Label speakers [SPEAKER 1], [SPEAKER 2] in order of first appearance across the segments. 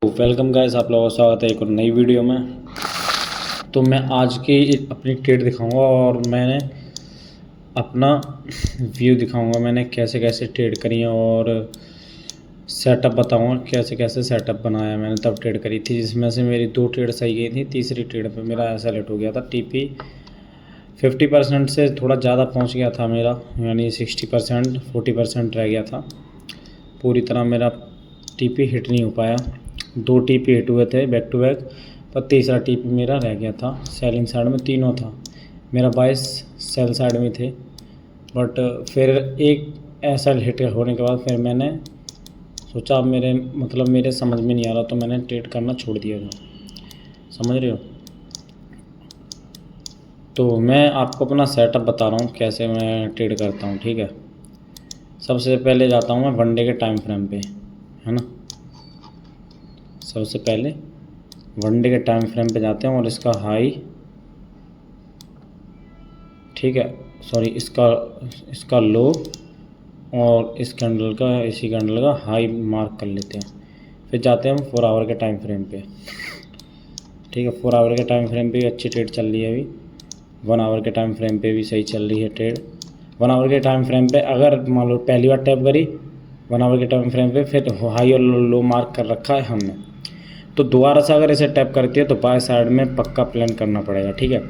[SPEAKER 1] Welcome guys, आप लोगों का स्वागत है एक और नई वीडियो में। तो मैं आज की अपनी ट्रेड दिखाऊंगा और मैंने अपना व्यू दिखाऊंगा मैंने कैसे कैसे ट्रेड करी है और सेटअप बताऊंगा कैसे कैसे सेटअप बनाया मैंने तब ट्रेड करी थी, जिसमें से मेरी 2 ट्रेड सही गई थी। तीसरी ट्रेड पे मेरा ऐसा लेट हो गया था। टीपी 50% से थोड़ा ज़्यादा पहुंच गया था मेरा, यानी 60% 40% रह गया था। पूरी तरह मेरा टीपी हिट नहीं हो पाया। 2 टीपी हिट हुए थे बैक टू बैक, पर तीसरा टीपी मेरा रह गया था। सेलिंग साइड में तीनों था, मेरा 22 सेल साइड में थे। बट फिर एक ऐसा हिट होने के बाद फिर मैंने सोचा मेरे समझ में नहीं आ रहा, तो मैंने ट्रेड करना छोड़ दिया था। समझ रहे हो? तो मैं आपको अपना सेटअप बता रहा हूँ कैसे मैं ट्रेड करता हूँ। ठीक है, सबसे पहले जाता हूँ मैं वनडे के टाइम फ्रेम पे, है ना। सबसे पहले वनडे के टाइम फ्रेम पे जाते हैं और इसका हाई, ठीक है, सॉरी, इसका लो और इस इसी कैंडल का हाई मार्क कर लेते हैं। फिर जाते हैं हम 4 आवर के टाइम फ्रेम पे। ठीक है, 4 आवर के टाइम फ्रेम पे भी अच्छी ट्रेड चल रही है अभी। 1 आवर के टाइम फ्रेम पे भी सही चल रही है ट्रेड। 1 आवर के टाइम फ्रेम पे अगर मान लो पहली बार टैप करी 1 आवर के टाइम फ्रेम पे, फिर हाई और लो मार्क कर रखा है हमने, तो दोबारा से अगर इसे टैप करती है तो बाय साइड में पक्का प्लान करना पड़ेगा। ठीक है,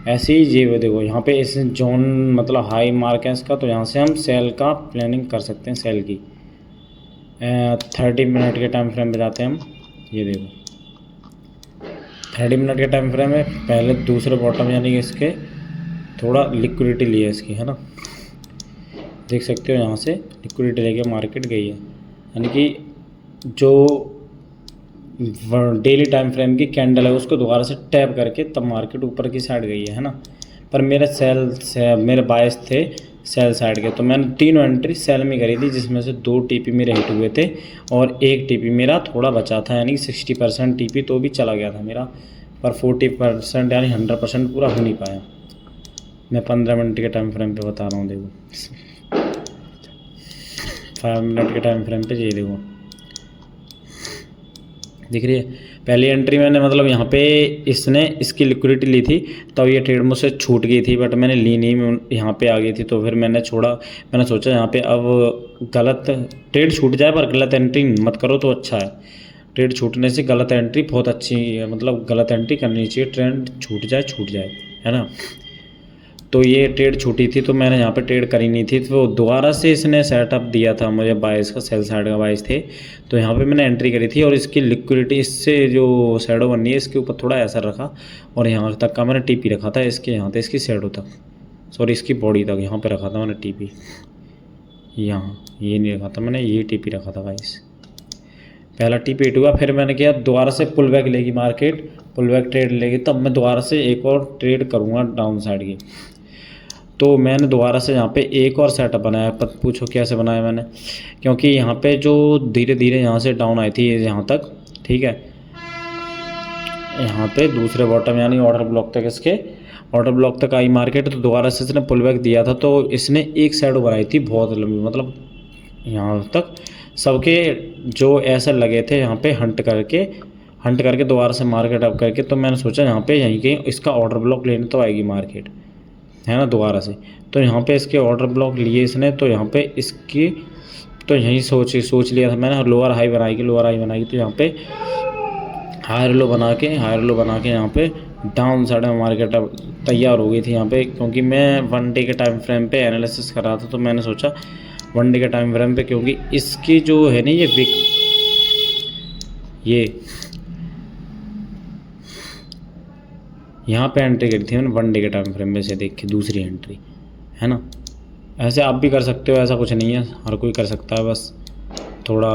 [SPEAKER 1] ऐसे ही ये देखो यहाँ पे इस जोन मतलब हाई मार्क है इसका, तो यहाँ से हम सेल का प्लानिंग कर सकते हैं। सेल की 30 मिनट के टाइम फ्रेम पे जाते हैं हम। ये देखो 30 मिनट के टाइम फ्रेम में पहले दूसरे बॉटम यानी कि इसके थोड़ा लिक्विडिटी ली है इसकी, है ना। देख सकते हो यहाँ से लिक्विडिटी लेके मार्केट गई है, यानी कि जो डेली टाइम फ्रेम की कैंडल है उसको दोबारा से टैप करके तब मार्केट ऊपर की साइड गई है ना। पर मेरे बायस थे सेल साइड के, तो मैंने तीनों एंट्री सेल में करी थी, जिसमें से 2 टीपी मेरे हिट हुए थे और 1 टीपी मेरा थोड़ा बचा था, यानी 60% टीपी तो भी चला गया था मेरा, पर 40% यानी 100% पूरा हो नहीं पाया। मैं 15 मिनट के टाइम फ्रेम पे बता रहा हूँ। देखो 5 मिनट के टाइम फ्रेम पे ये देखो दिख रही है। पहली एंट्री मैंने मतलब यहाँ पे इसने इसकी लिक्विडिटी ली थी, तब ये ट्रेड मुझसे छूट गई थी, बट मैंने ली नहीं, मैं यहाँ पे आ गई थी तो फिर मैंने छोड़ा। मैंने सोचा यहाँ पे अब गलत ट्रेड छूट जाए पर गलत एंट्री मत करो तो अच्छा है। ट्रेड छूटने से गलत एंट्री बहुत अच्छी है, मतलब गलत एंट्री करनी चाहिए। ट्रेंड छूट जाए, है ना। तो ये ट्रेड छूटी थी तो मैंने यहाँ पे ट्रेड करी नहीं थी, तो दोबारा से इसने सेटअप दिया था मुझे बाइस का, सेल साइड का बाइस थे, तो यहाँ पे मैंने एंट्री करी थी और इसकी लिक्विडिटी इससे जो शैडो बननी है इसके ऊपर थोड़ा ऐसा रखा और यहाँ तक का मैंने टीपी रखा था, इसके यहाँ तक इसकी शैडो तक, सॉरी इसकी बॉडी तक यहाँ पर रखा था मैंने टीपी। यहाँ ये नहीं रखा था मैंने, ये टीपी रखा था बाइस। पहला टीपी हिट हुआ, फिर मैंने किया दोबारा से पुल बैक लेगी मार्केट, पुल बैक ट्रेड लेगी, तब मैं दोबारा से एक और ट्रेड करूँगा डाउन साइड की। तो मैंने दोबारा से यहाँ पे एक और सेटअप बनाया। पर पूछो कैसे बनाया मैंने, क्योंकि यहाँ पे जो धीरे धीरे यहाँ से डाउन आई थी यहाँ तक, ठीक है, यहाँ पे दूसरे बॉटम यानी ऑर्डर ब्लॉक तक, इसके ऑर्डर ब्लॉक तक आई मार्केट, तो दोबारा से इसने पुल बैक दिया था, तो इसने एक शैडो बनाई थी बहुत लंबी, मतलब यहाँ तक सबके जो ऐसे लगे थे यहाँ पे हंट करके दोबारा से मार्केट अप करके, तो मैंने सोचा यहाँ पे यहीं कहीं इसका ऑर्डर ब्लॉक लेने तो आएगी मार्केट, है ना, दोबारा से। तो यहाँ पे इसके ऑर्डर ब्लॉक लिए इसने, तो यहाँ पे इसकी तो यही सोच लिया था मैंने, लोअर हाई बनाएगी, तो यहाँ पे हायर लो बना के यहाँ पे डाउन साइड में मार्केट अब तैयार हो गई थी यहाँ पे। क्योंकि मैं 1 डे के टाइम फ्रेम पे एनालिसिस कर रहा था, तो मैंने सोचा 1 डे के टाइम फ्रेम पे, क्योंकि इसकी जो है ना ये यहाँ पे एंट्री करी थी मैंने 1 डे के टाइम फ्रेम में से देख के, दूसरी एंट्री, है ना। ऐसे आप भी कर सकते हो, ऐसा कुछ नहीं है, हर कोई कर सकता है, बस थोड़ा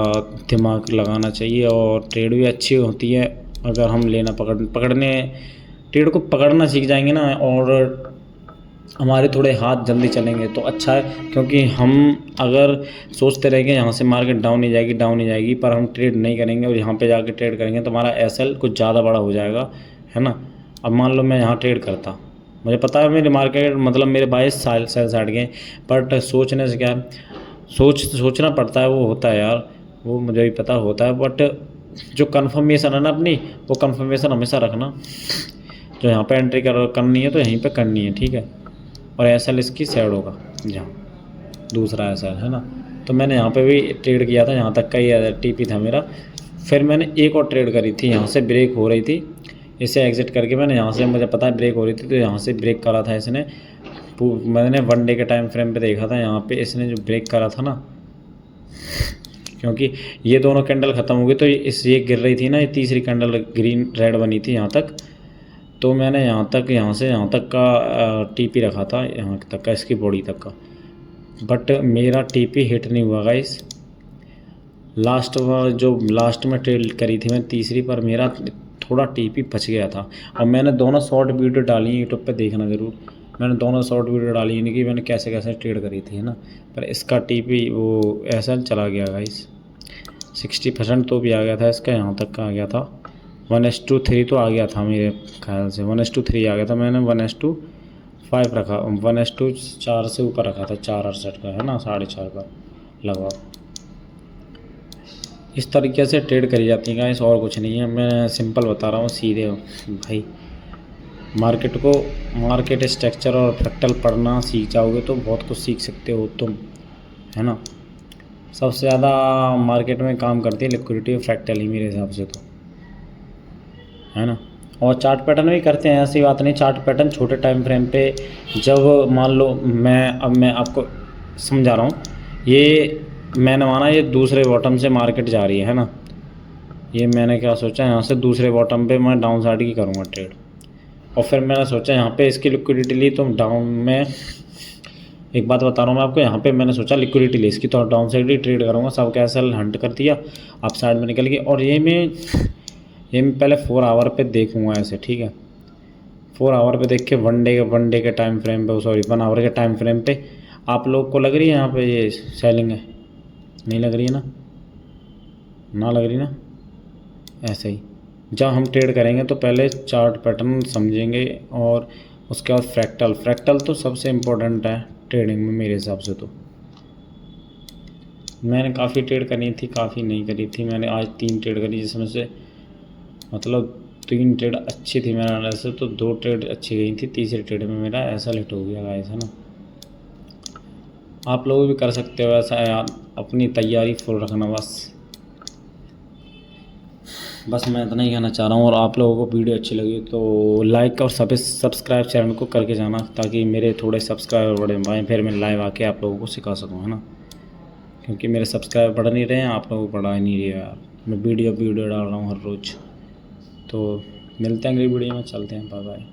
[SPEAKER 1] दिमाग लगाना चाहिए और ट्रेड भी अच्छी होती है अगर हम ट्रेड को पकड़ना सीख जाएंगे ना, और हमारे थोड़े हाथ जल्दी चलेंगे तो अच्छा है। क्योंकि हम अगर सोचते रहेंगे यहाँ से मार्केट डाउन ही जाएगी, पर हम ट्रेड नहीं करेंगे और यहाँ पे जाके ट्रेड करेंगे तो हमारा एसएल कुछ ज़्यादा बड़ा हो जाएगा, है ना। अब मान लो मैं यहाँ ट्रेड करता, मुझे पता है मेरी मार्केट मतलब मेरे 22 सेल साइड गए, बट सोचने से क्या है, सोचना पड़ता है, वो होता है यार, वो मुझे भी पता होता है, बट जो कन्फर्मेशन है ना अपनी, वो कन्फर्मेशन हमेशा रखना। जो यहाँ पे एंट्री करनी है तो यहीं पे करनी है, ठीक है। और एसएल इसकी सेड होगा जहाँ दूसरा एसएल है ना। तो मैंने यहाँ पे भी ट्रेड किया था, यहाँ तक का ही टीपी था मेरा। फिर मैंने एक और ट्रेड करी थी, यहाँ से ब्रेक हो रही थी, इसे एग्जिट करके मैंने यहाँ से, मुझे पता है ब्रेक हो रही थी तो यहाँ से ब्रेक करा था इसने। मैंने 1 डे के टाइम फ्रेम पे देखा था, यहाँ पे इसने जो ब्रेक करा था ना, क्योंकि ये दोनों कैंडल ख़त्म हो गई तो ये गिर रही थी ना, ये तीसरी कैंडल ग्रीन रेड बनी थी यहाँ तक। तो मैंने यहाँ से यहाँ तक का टीपी रखा था, यहाँ तक का, इसकी बॉडी तक का। बट मेरा टीपी हिट नहीं हुआ गाइस। लास्ट में ट्रेड करी थी मैं तीसरी पर, मेरा थोड़ा टीपी बच गया था। और मैंने दोनों शॉर्ट वीडियो डाली यूट्यूब पे, देखना ज़रूर। मैंने दोनों शॉर्ट वीडियो डाली, यानी कि मैंने कैसे कैसे ट्रेड करी थी, है ना। पर इसका टीपी वो ऐसा चला गया गाइस, 60% तो भी आ गया था इसका, यहाँ तक का आ गया था। 1:3 तो आ गया था मेरे ख्याल से, 1:3 आ गया था। मैंने 1:5 रखा, 1:4 से ऊपर रखा था, 4.68 का, है ना, 4.5 का लगभग। इस तरीके से ट्रेड करी जाती है गाइस, और कुछ नहीं है। मैं सिंपल बता रहा हूँ सीधे भाई। मार्केट स्ट्रक्चर और फ्रैक्टल पढ़ना सीख जाओगे तो बहुत कुछ सीख सकते हो तुम, है ना। सबसे ज़्यादा मार्केट में काम करती है लिक्विडिटी और फ्रैक्टल ही मेरे हिसाब से तो, है ना। और चार्ट पैटर्न भी करते हैं, ऐसी बात नहीं। चार्ट पैटर्न छोटे टाइम फ्रेम पे, जब मान लो मैं आपको समझा रहा हूँ, ये मैंने माना ये दूसरे बॉटम से मार्केट जा रही है ना। ये मैंने क्या सोचा, यहाँ से दूसरे बॉटम पे मैं डाउन साइड की करूँगा ट्रेड। और फिर मैंने सोचा यहाँ पे इसकी लिक्विडिटी ली तो डाउन में, एक बात बता रहा हूँ मैं आपको, यहाँ पे मैंने सोचा लिक्विडिटी ली इसकी तो डाउन साइड ही ट्रेड करूँगा। सब कैसे हंट कर दिया, अप साइड में निकल गई। और ये मैं पहले 4 आवर पे देखूँगा ऐसे, ठीक है। 4 आवर पे देख के 1 डे के टाइम फ्रेम पे, सॉरी 1 आवर के टाइम फ्रेम पे आप लोग को लग रही है यहाँ पे ये सेलिंग है? नहीं लग रही है ना लग रही ना। ऐसे ही जब हम ट्रेड करेंगे तो पहले चार्ट पैटर्न समझेंगे और उसके बाद फ्रैक्टल तो सबसे इम्पोर्टेंट है ट्रेडिंग में मेरे हिसाब से। तो मैंने काफ़ी ट्रेड करी थी, काफ़ी नहीं करी थी। मैंने आज 3 ट्रेड करी, जिसमें से मतलब 3 ट्रेड अच्छी थी मेरा वैसे तो, 2 ट्रेड अच्छी गई थी, तीसरे ट्रेड में मेरा ऐसा लेट हो गया गाइस, है ना। आप लोग भी कर सकते हो ऐसा यार, अपनी तैयारी फुल रखना बस मैं इतना ही कहना चाह रहा हूँ। और आप लोगों को वीडियो अच्छी लगी तो लाइक और सब्सक्राइब चैनल को करके जाना, ताकि मेरे थोड़े सब्सक्राइबर बढ़े पाएँ, फिर मैं लाइव आके आप लोगों को सिखा सकूँ, है ना। क्योंकि मेरे सब्सक्राइबर बढ़ नहीं रहे हैं, आप लोगों को बढ़ा ही नहीं रहे यार। मैं वीडियो डाल रहा हूँ हर रोज़। तो मिलते हैं अगली वीडियो में, चलते हैं, बाय बाय।